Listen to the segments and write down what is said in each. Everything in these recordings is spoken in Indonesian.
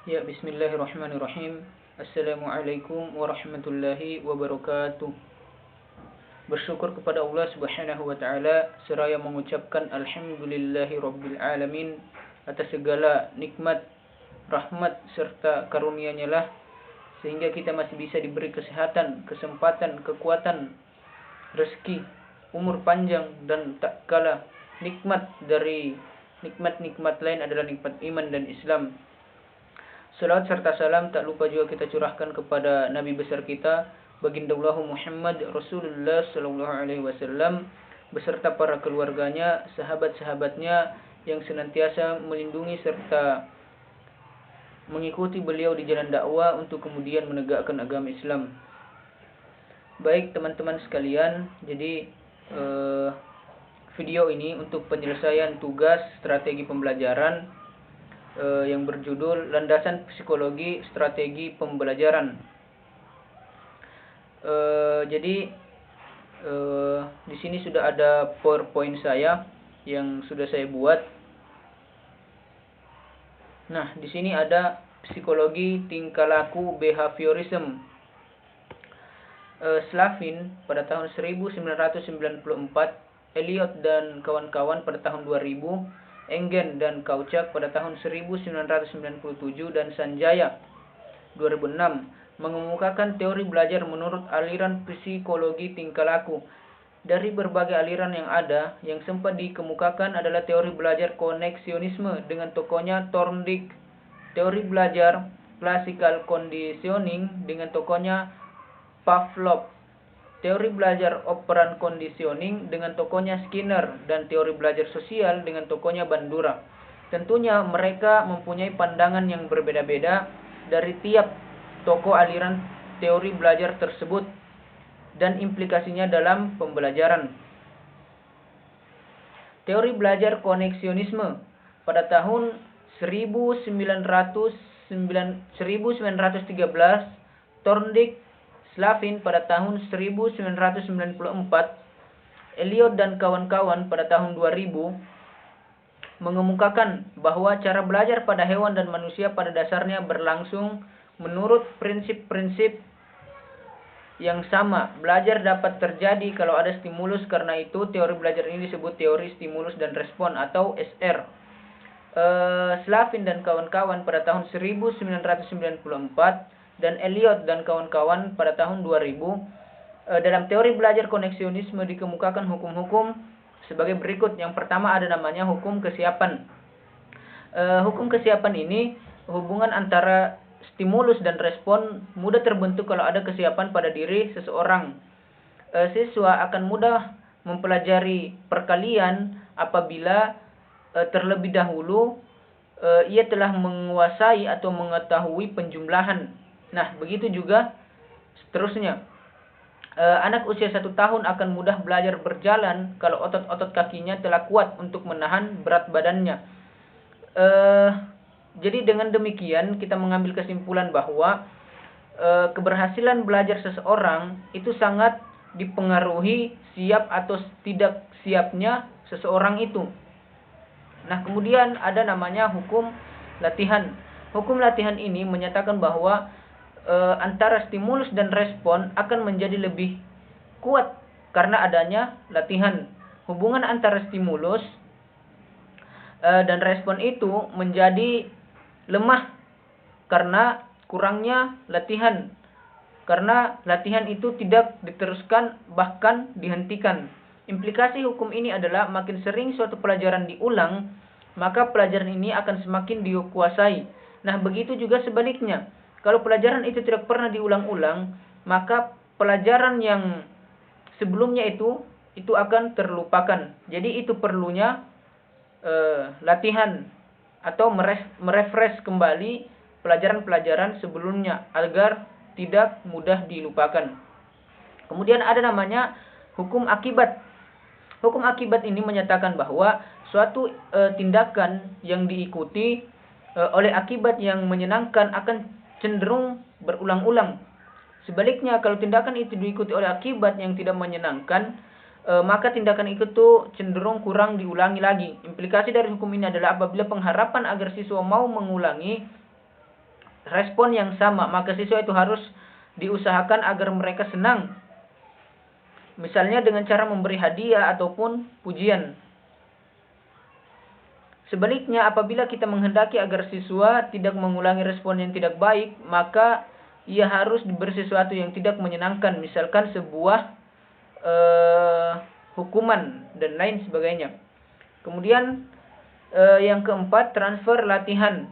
Ya, bismillahirrahmanirrahim. Assalamualaikum warahmatullahi wabarakatuh. Bersyukur kepada Allah Subhanahu wa taala seraya mengucapkan alhamdulillahi rabbil alamin atas segala nikmat, rahmat serta karunia-Nya lah sehingga kita masih bisa diberi kesehatan, kesempatan, kekuatan, rezeki, umur panjang dan tak kalah nikmat dari nikmat-nikmat lain adalah nikmat iman dan Islam. Salawat serta salam tak lupa juga kita curahkan kepada Nabi besar kita, Baginda Allah Muhammad Rasulullah sallallahu alaihi wasallam beserta para keluarganya, sahabat-sahabatnya yang senantiasa melindungi serta mengikuti beliau di jalan dakwah untuk kemudian menegakkan agama Islam. Baik teman-teman sekalian, jadi video ini untuk penyelesaian tugas strategi pembelajaran yang berjudul Landasan Psikologi Strategi Pembelajaran. Jadi di sini sudah ada PowerPoint saya yang sudah saya buat. Nah, di sini ada psikologi tingkah laku behaviorism. Slavin pada tahun 1994, Eliot dan kawan-kawan pada tahun 2000, Engen dan Kauchak pada tahun 1997 dan Sanjaya 2006 mengemukakan teori belajar menurut aliran psikologi tingkah laku. Dari berbagai aliran yang ada, yang sempat dikemukakan adalah teori belajar koneksionisme dengan tokohnya Thorndike, teori belajar classical conditioning dengan tokohnya Pavlov, teori belajar operan conditioning dengan tokohnya Skinner, dan teori belajar sosial dengan tokohnya Bandura. Tentunya mereka mempunyai pandangan yang berbeda-beda dari tiap tokoh aliran teori belajar tersebut dan implikasinya dalam pembelajaran. Teori belajar koneksionisme pada tahun 1913, Thorndike, Slavin pada tahun 1994, Eliot dan kawan-kawan pada tahun 2000 mengemukakan bahwa cara belajar pada hewan dan manusia pada dasarnya berlangsung menurut prinsip-prinsip yang sama. Belajar dapat terjadi kalau ada stimulus, karena itu teori belajar ini disebut teori stimulus dan respon atau SR. Slavin dan kawan-kawan pada tahun 1994 dan Eliot dan kawan-kawan pada tahun 2000, dalam teori belajar koneksionisme dikemukakan hukum-hukum sebagai berikut. Yang pertama ada namanya hukum kesiapan. Hukum kesiapan ini hubungan antara stimulus dan respon mudah terbentuk kalau ada kesiapan pada diri seseorang. Siswa akan mudah mempelajari perkalian apabila terlebih dahulu ia telah menguasai atau mengetahui penjumlahan. Nah, begitu juga seterusnya. Anak usia 1 tahun akan mudah belajar berjalan kalau otot-otot kakinya telah kuat untuk menahan berat badannya. Jadi dengan demikian kita mengambil kesimpulan bahwa keberhasilan belajar seseorang itu sangat dipengaruhi siap atau tidak siapnya seseorang itu. Nah, kemudian ada namanya hukum latihan. Hukum latihan ini menyatakan bahwa antara stimulus dan respon akan menjadi lebih kuat karena adanya latihan. Hubungan antara stimulus dan respon itu menjadi lemah karena kurangnya latihan. Karena latihan itu tidak diteruskan, bahkan dihentikan. Implikasi hukum ini adalah makin sering suatu pelajaran diulang, maka pelajaran ini akan semakin dikuasai. Nah, begitu juga sebaliknya. Kalau pelajaran itu tidak pernah diulang-ulang, maka pelajaran yang sebelumnya itu akan terlupakan. Jadi itu perlunya latihan atau merefresh kembali pelajaran-pelajaran sebelumnya agar tidak mudah dilupakan. Kemudian ada namanya hukum akibat. Hukum akibat ini menyatakan bahwa suatu tindakan yang diikuti oleh akibat yang menyenangkan akan cenderung berulang-ulang. Sebaliknya, kalau tindakan itu diikuti oleh akibat yang tidak menyenangkan, maka tindakan itu cenderung kurang diulangi lagi. Implikasi dari hukum ini adalah apabila pengharapan agar siswa mau mengulangi respon yang sama, maka siswa itu harus diusahakan agar mereka senang. Misalnya dengan cara memberi hadiah ataupun pujian. Sebaliknya, apabila kita menghendaki agar siswa tidak mengulangi respon yang tidak baik, maka ia harus diberi sesuatu yang tidak menyenangkan, misalkan sebuah hukuman dan lain sebagainya. Kemudian yang keempat, transfer latihan.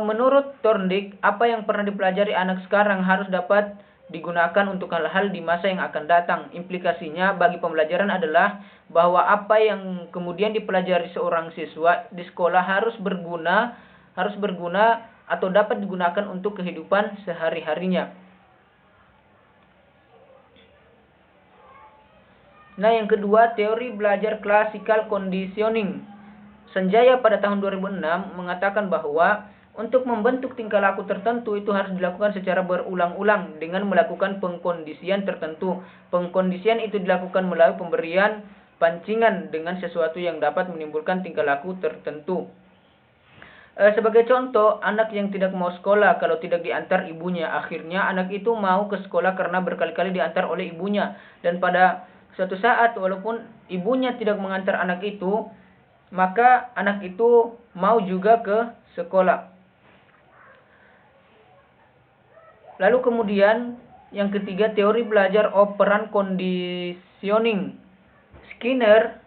Menurut Thorndike, apa yang pernah dipelajari anak sekarang harus dapat digunakan untuk hal-hal di masa yang akan datang. Implikasinya bagi pembelajaran adalah bahwa apa yang kemudian dipelajari seorang siswa di sekolah harus berguna atau dapat digunakan untuk kehidupan sehari-harinya. Nah, yang kedua, teori belajar classical conditioning. Sanjaya pada tahun 2006 mengatakan bahwa untuk membentuk tingkah laku tertentu itu harus dilakukan secara berulang-ulang dengan melakukan pengkondisian tertentu. Pengkondisian itu dilakukan melalui pemberian pancingan dengan sesuatu yang dapat menimbulkan tingkah laku tertentu. Sebagai contoh, anak yang tidak mau sekolah kalau tidak diantar ibunya. Akhirnya anak itu mau ke sekolah karena berkali-kali diantar oleh ibunya. Dan pada suatu saat, walaupun ibunya tidak mengantar anak itu, maka anak itu mau juga ke sekolah. Lalu kemudian yang ketiga, teori belajar operan conditioning. Skinner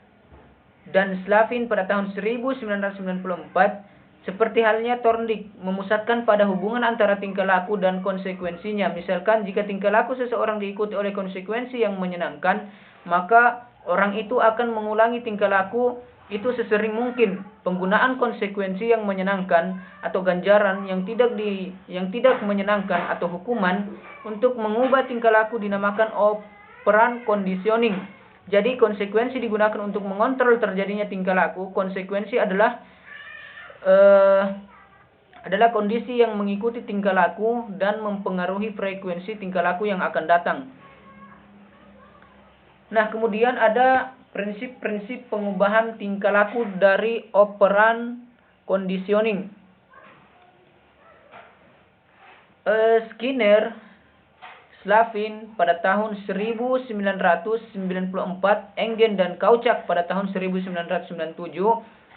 dan Slavin pada tahun 1994, seperti halnya Thorndike, memusatkan pada hubungan antara tingkah laku dan konsekuensinya. Misalkan jika tingkah laku seseorang diikuti oleh konsekuensi yang menyenangkan, maka orang itu akan mengulangi tingkah laku itu sesering mungkin. Penggunaan konsekuensi yang menyenangkan atau ganjaran yang tidak menyenangkan atau hukuman untuk mengubah tingkah laku dinamakan operan conditioning. Jadi konsekuensi digunakan untuk mengontrol terjadinya tingkah laku. Konsekuensi adalah kondisi yang mengikuti tingkah laku dan mempengaruhi frekuensi tingkah laku yang akan datang. Nah, kemudian ada prinsip-prinsip pengubahan tingkah laku dari operan conditioning. Skinner, Slavin pada tahun 1994, Engen dan Kauchak pada tahun 1997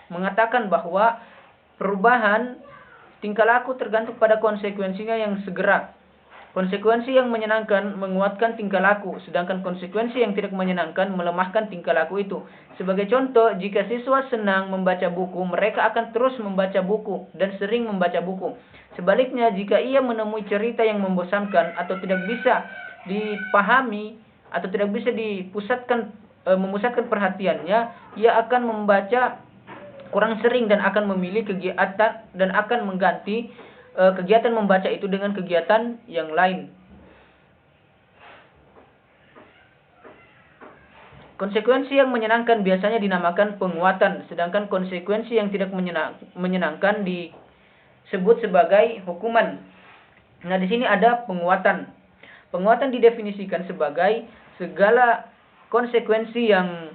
mengatakan bahwa perubahan tingkah laku tergantung pada konsekuensinya yang segera. Konsekuensi yang menyenangkan menguatkan tingkah laku, sedangkan konsekuensi yang tidak menyenangkan melemahkan tingkah laku itu. Sebagai contoh, jika siswa senang membaca buku, mereka akan terus membaca buku dan sering membaca buku. Sebaliknya, jika ia menemui cerita yang membosankan atau tidak bisa dipahami atau tidak bisa memusatkan perhatiannya, ia akan membaca kurang sering dan akan memilih kegiatan dan akan mengganti kegiatan membaca itu dengan kegiatan yang lain. Konsekuensi yang menyenangkan biasanya dinamakan penguatan, sedangkan konsekuensi yang tidak menyenangkan disebut sebagai hukuman. Nah, di sini ada penguatan. Penguatan didefinisikan sebagai segala konsekuensi yang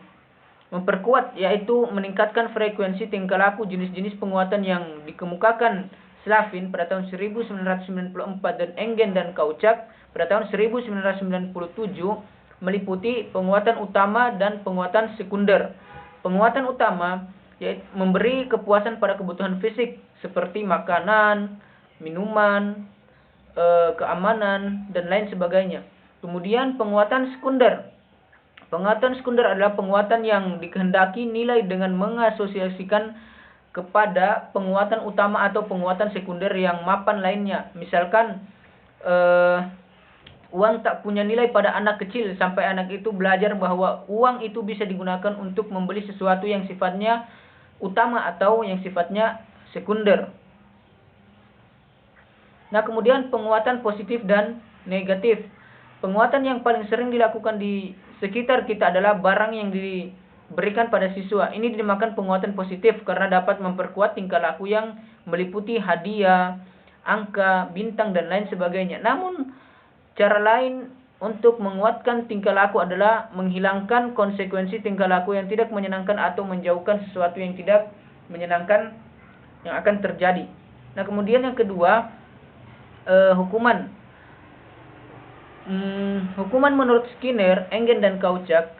memperkuat, yaitu meningkatkan frekuensi tingkah laku. Jenis-jenis penguatan yang dikemukakan Slavin pada tahun 1994 dan Engen dan Kauchak pada tahun 1997 meliputi penguatan utama dan penguatan sekunder. Penguatan utama yaitu memberi kepuasan pada kebutuhan fisik seperti makanan, minuman, keamanan, dan lain sebagainya. Kemudian penguatan sekunder. Penguatan sekunder adalah penguatan yang dikehendaki nilai dengan mengasosiasikan kepada penguatan utama atau penguatan sekunder yang mapan lainnya. Misalkan uang tak punya nilai pada anak kecil sampai anak itu belajar bahwa uang itu bisa digunakan untuk membeli sesuatu yang sifatnya utama atau yang sifatnya sekunder. Nah, kemudian penguatan positif dan negatif. Penguatan yang paling sering dilakukan di sekitar kita adalah barang yang diberikan pada siswa. Ini dinamakan penguatan positif karena dapat memperkuat tingkah laku yang meliputi hadiah, angka, bintang, dan lain sebagainya. Namun, cara lain untuk menguatkan tingkah laku adalah menghilangkan konsekuensi tingkah laku yang tidak menyenangkan atau menjauhkan sesuatu yang tidak menyenangkan yang akan terjadi. Nah, kemudian yang kedua, hukuman. Hukuman menurut Skinner, Engen dan Kauchak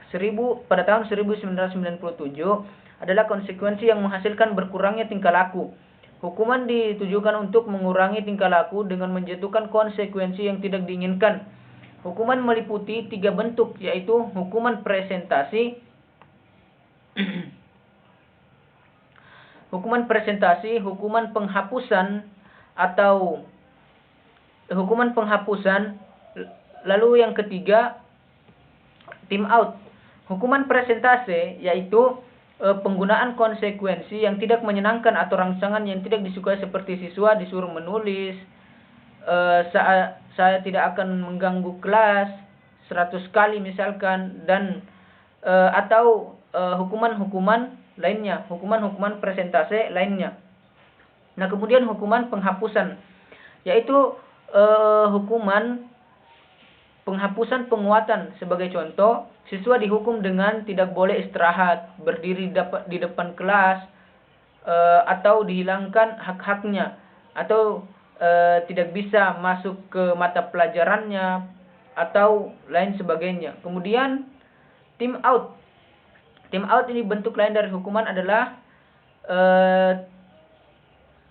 pada tahun 1997 adalah konsekuensi yang menghasilkan berkurangnya tingkah laku. Hukuman ditujukan untuk mengurangi tingkah laku dengan menjatuhkan konsekuensi yang tidak diinginkan. Hukuman meliputi 3 bentuk, yaitu hukuman presentasi, hukuman penghapusan atau hukuman penghapusan, lalu yang ketiga time out. Hukuman presentasi yaitu penggunaan konsekuensi yang tidak menyenangkan atau rangsangan yang tidak disukai, seperti siswa disuruh menulis saya tidak akan mengganggu kelas 100 kali misalkan, dan atau hukuman-hukuman lainnya, hukuman presentasi lainnya. Nah, kemudian hukuman penghapusan yaitu hukuman penghapusan penguatan. Sebagai contoh, siswa dihukum dengan tidak boleh istirahat, berdiri di depan kelas, atau dihilangkan hak-haknya, atau tidak bisa masuk ke mata pelajarannya, atau lain sebagainya. Kemudian time out. Time out ini bentuk lain dari hukuman adalah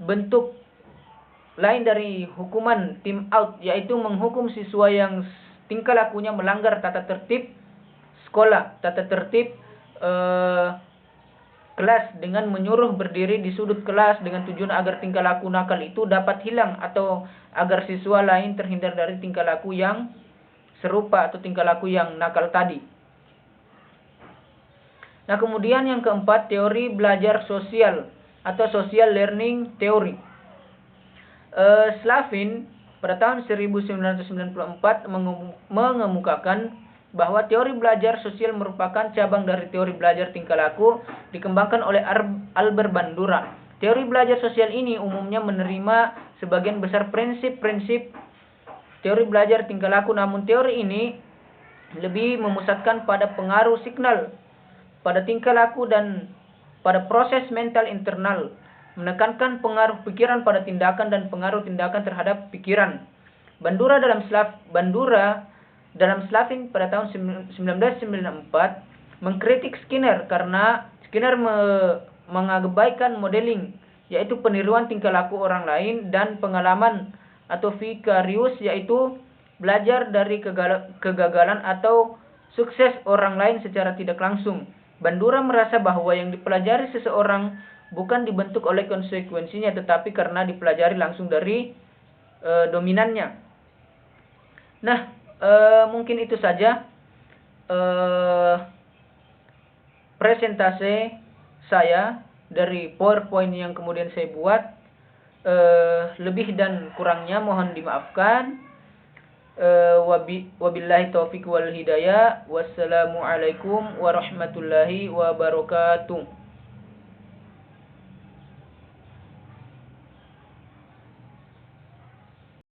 bentuk lain dari hukuman time out, yaitu menghukum siswa yang tingkah lakunya melanggar tata tertib sekolah, tata tertib kelas, dengan menyuruh berdiri di sudut kelas dengan tujuan agar tingkah laku nakal itu dapat hilang, atau agar siswa lain terhindar dari tingkah laku yang serupa atau tingkah laku yang nakal tadi. Nah, kemudian yang keempat, teori belajar sosial atau social learning theory. Slavin pada tahun 1994 mengemukakan bahwa teori belajar sosial merupakan cabang dari teori belajar tingkah laku dikembangkan oleh Albert Bandura. Teori belajar sosial ini umumnya menerima sebagian besar prinsip-prinsip teori belajar tingkah laku, namun teori ini lebih memusatkan pada pengaruh signal pada tingkah laku dan pada proses mental internal, menekankan pengaruh pikiran pada tindakan dan pengaruh tindakan terhadap pikiran. Bandura dalam Slavin pada tahun 1994 mengkritik Skinner karena Skinner mengabaikan modeling, yaitu peniruan tingkah laku orang lain, dan pengalaman atau vicarious, yaitu belajar dari kegagalan atau sukses orang lain secara tidak langsung. Bandura merasa bahwa yang dipelajari seseorang bukan dibentuk oleh konsekuensinya, tetapi karena dipelajari langsung dari dominannya. Nah, mungkin itu saja presentase saya dari PowerPoint yang kemudian saya buat. Lebih dan kurangnya mohon dimaafkan. Wabillahi taufiq wal hidayah. Wassalamualaikum warahmatullahi wabarakatuh.